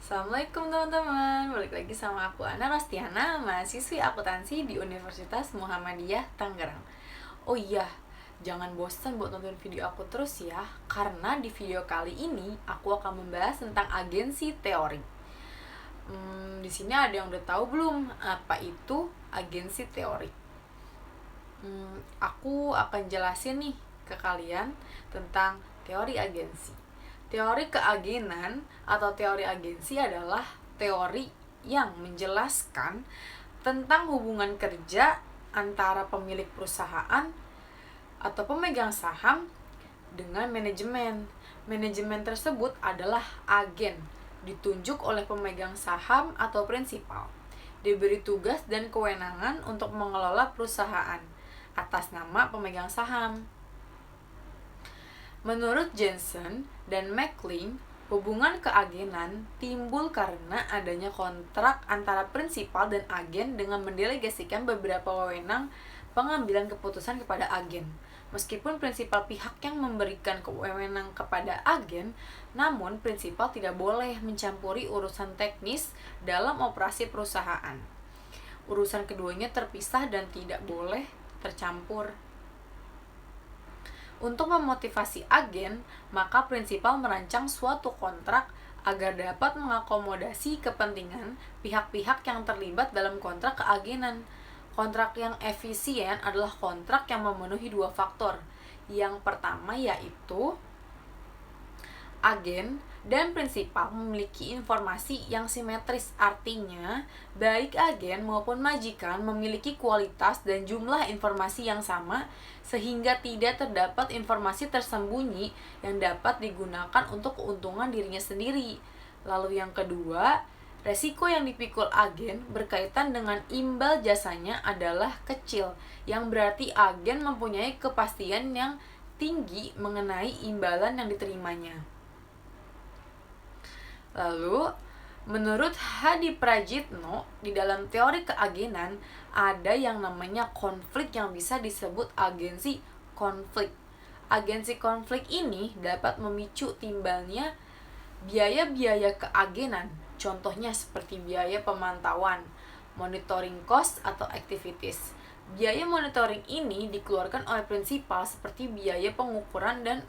Assalamualaikum teman-teman, balik lagi sama aku Ana Rostiana, mahasiswi akuntansi di Universitas Muhammadiyah Tangerang. Oh iya, jangan bosan buat nonton video aku terus ya, karena di video kali ini aku akan membahas tentang agensi teori. Di sini ada yang udah tahu belum apa itu agensi teori? Aku akan jelasin nih ke kalian tentang teori agensi. Teori keagenan atau teori agensi adalah teori yang menjelaskan tentang hubungan kerja antara pemilik perusahaan atau pemegang saham dengan manajemen. Manajemen tersebut adalah agen, ditunjuk oleh pemegang saham atau prinsipal, diberi tugas dan kewenangan untuk mengelola perusahaan atas nama pemegang saham. Menurut Jensen dan McLean, hubungan keagenan timbul karena adanya kontrak antara prinsipal dan agen dengan mendelegasikan beberapa wewenang pengambilan keputusan kepada agen. Meskipun prinsipal pihak yang memberikan wewenang kepada agen, namun prinsipal tidak boleh mencampuri urusan teknis dalam operasi perusahaan. Urusan keduanya terpisah dan tidak boleh tercampur. Untuk memotivasi agen, maka prinsipal merancang suatu kontrak agar dapat mengakomodasi kepentingan pihak-pihak yang terlibat dalam kontrak keagenan. Kontrak yang efisien adalah kontrak yang memenuhi dua faktor. Yang pertama yaitu agen dan prinsipal memiliki informasi yang simetris, artinya baik agen maupun majikan memiliki kualitas dan jumlah informasi yang sama sehingga tidak terdapat informasi tersembunyi yang dapat digunakan untuk keuntungan dirinya sendiri. Lalu yang kedua, resiko yang dipikul agen berkaitan dengan imbal jasanya adalah kecil, yang berarti agen mempunyai kepastian yang tinggi mengenai imbalan yang diterimanya. Lalu, menurut Hadi Prajitno, di dalam teori keagenan ada yang namanya konflik yang bisa disebut agensi konflik. Agensi konflik ini dapat memicu timbalnya biaya-biaya keagenan, contohnya seperti biaya pemantauan, monitoring cost atau activities. Biaya monitoring ini dikeluarkan oleh prinsipal seperti biaya pengukuran dan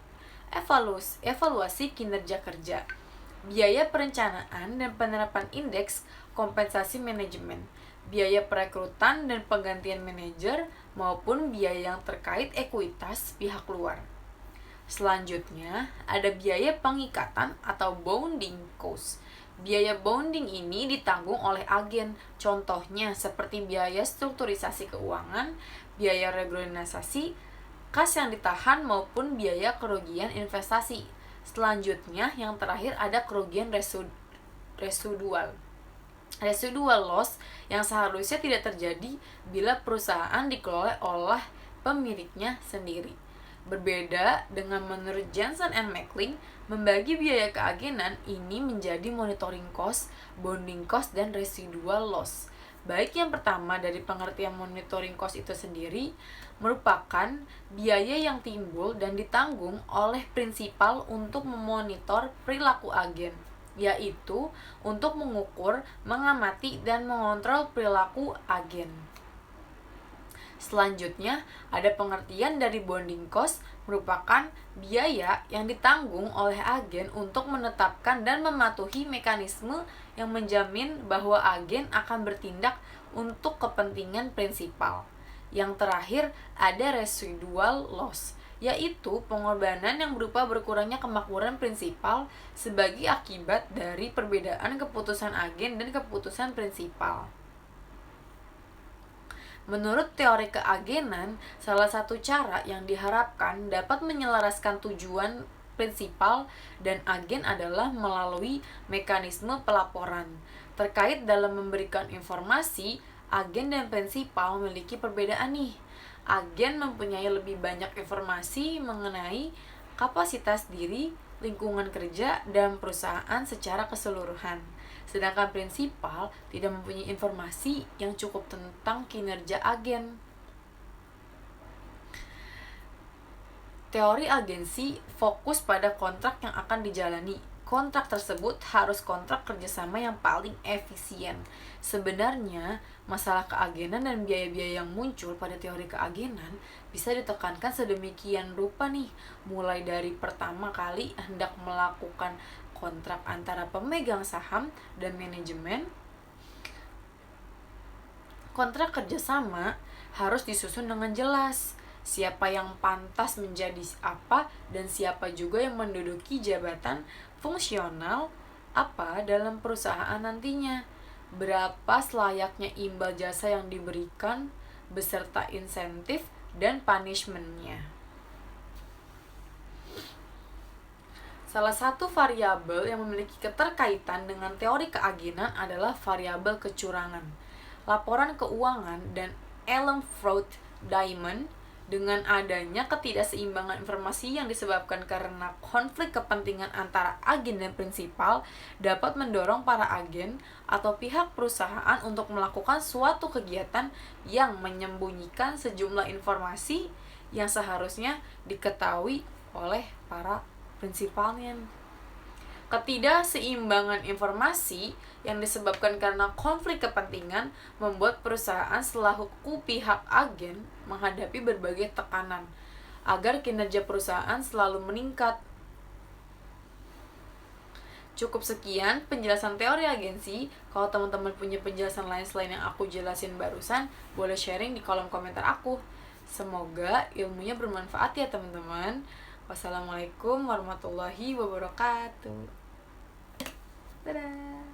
evaluasi kinerja kerja, biaya perencanaan dan penerapan indeks kompensasi manajemen, biaya perekrutan dan penggantian manajer, maupun biaya yang terkait ekuitas pihak luar. Selanjutnya, ada biaya pengikatan atau bounding cost. Biaya bounding ini ditanggung oleh agen, contohnya seperti biaya strukturisasi keuangan, biaya regularisasi, kas yang ditahan maupun biaya kerugian investasi. Selanjutnya, yang terakhir ada kerugian residual. Residual loss yang seharusnya tidak terjadi bila perusahaan dikelola oleh pemiliknya sendiri. Berbeda dengan menurut Jensen and McLean, membagi biaya keagenan ini menjadi monitoring cost, bounding cost, dan residual loss. Baik yang pertama dari pengertian monitoring cost itu sendiri merupakan biaya yang timbul dan ditanggung oleh prinsipal untuk memonitor perilaku agen, yaitu untuk mengukur, mengamati, dan mengontrol perilaku agen. Selanjutnya, ada pengertian dari bounding cost merupakan biaya yang ditanggung oleh agen untuk menetapkan dan mematuhi mekanisme yang menjamin bahwa agen akan bertindak untuk kepentingan prinsipal. Yang terakhir, ada residual loss, yaitu pengorbanan yang berupa berkurangnya kemakmuran prinsipal sebagai akibat dari perbedaan keputusan agen dan keputusan prinsipal. Menurut teori keagenan, salah satu cara yang diharapkan dapat menyelaraskan tujuan prinsipal dan agen adalah melalui mekanisme pelaporan. Terkait dalam memberikan informasi, agen dan prinsipal memiliki perbedaan nih. Agen mempunyai lebih banyak informasi mengenai kapasitas diri, lingkungan kerja, dan perusahaan secara keseluruhan. Sedangkan prinsipal tidak mempunyai informasi yang cukup tentang kinerja agen. Teori agensi fokus pada kontrak yang akan dijalani. kontrak tersebut harus kontrak kerjasama yang paling efisien. Sebenarnya, masalah keagenan dan biaya-biaya yang muncul pada teori keagenan bisa ditekankan sedemikian rupa nih, mulai dari pertama kali hendak melakukan kontrak antara pemegang saham dan manajemen. Kontrak kerjasama harus disusun dengan jelas, siapa yang pantas menjadi apa dan siapa juga yang menduduki jabatan fungsional apa dalam perusahaan nantinya, berapa selayaknya imbal jasa yang diberikan beserta insentif dan punishment-nya. Salah satu variabel yang memiliki keterkaitan dengan teori keagenan adalah variabel kecurangan. Laporan keuangan dan Ellen Fraud Diamond, dengan adanya ketidakseimbangan informasi yang disebabkan karena konflik kepentingan antara agen dan prinsipal, dapat mendorong para agen atau pihak perusahaan untuk melakukan suatu kegiatan yang menyembunyikan sejumlah informasi yang seharusnya diketahui oleh para prinsipalnya. Ketidakseimbangan informasi yang disebabkan karena konflik kepentingan membuat perusahaan selaku pihak agen menghadapi berbagai tekanan agar kinerja perusahaan selalu meningkat. Cukup sekian penjelasan teori agensi. Kalau teman-teman punya penjelasan lain selain yang aku jelasin barusan, boleh sharing di kolom komentar aku. Semoga ilmunya bermanfaat ya teman-teman. Wassalamualaikum warahmatullahi wabarakatuh. Dadah.